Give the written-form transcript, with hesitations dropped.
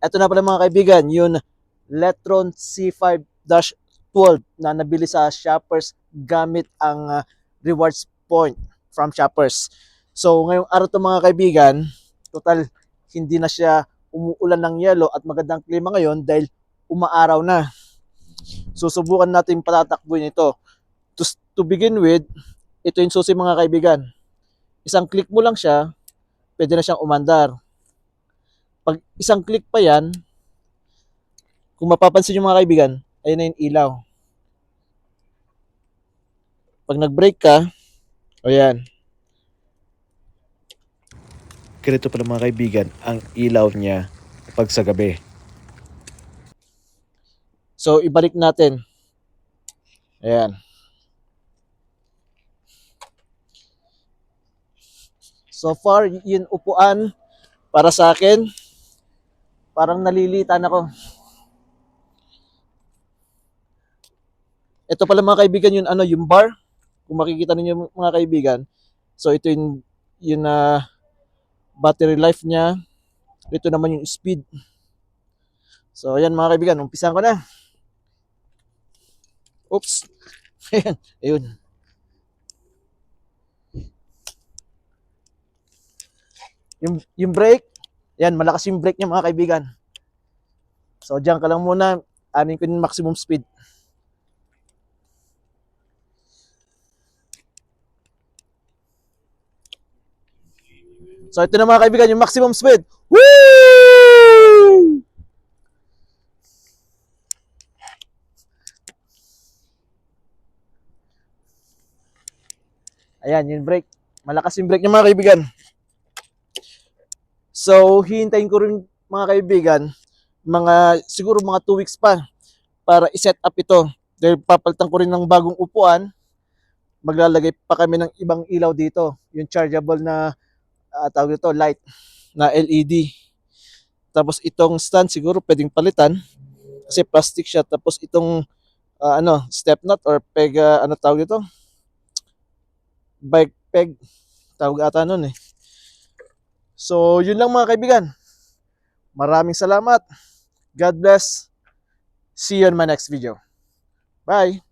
Ito na pala mga kaibigan, yung Letron C5-12 na nabili sa Shoppers gamit ang rewards point from Shoppers. So ngayong araw to mga kaibigan, total hindi na siya umuulan ng yelo at magandang klima ngayon dahil umaaraw na. Susubukan natin patatakbuhin ito. To begin with, ito yung susi mga kaibigan. Isang click mo lang siya, pwede na siyang umandar. Pag isang click pa yan, kung mapapansin nyo mga kaibigan, ayun na yung ilaw. Pag nag-brake ka, o yan. Ganito pala mga kaibigan, ang ilaw niya pag sa gabi. So, ibalik natin. Ayan. So far, yun upuan para sa akin. Parang nalilitan ako. Ito pala mga kaibigan yung yung bar. Kung makikita niyo mga kaibigan. So ito yung battery life niya. Ito naman yung speed. So ayan mga kaibigan, umpisan ko na. Oops. Ayan, ayun. Yung brake, yan, malakas yung brake niya mga kaibigan. So diyan ka lang muna, anin ko yung maximum speed. So ito na mga kaibigan, yung maximum speed. Woo! Ayan, yung brake. Malakas yung brake niya mga kaibigan. So, hihintayin ko rin mga kaibigan, siguro mga 2 weeks pa para i-set up ito. Dahil papalitan ko rin ng bagong upuan, maglalagay pa kami ng ibang ilaw dito. Yung chargeable na tawag ito, light na LED. Tapos itong stand siguro pwedeng palitan kasi plastic siya. Tapos itong step nut or peg, tawag ito? Bike peg. Tawag ata nun eh. So, yun lang mga kaibigan. Maraming salamat. God bless. See you in my next video. Bye.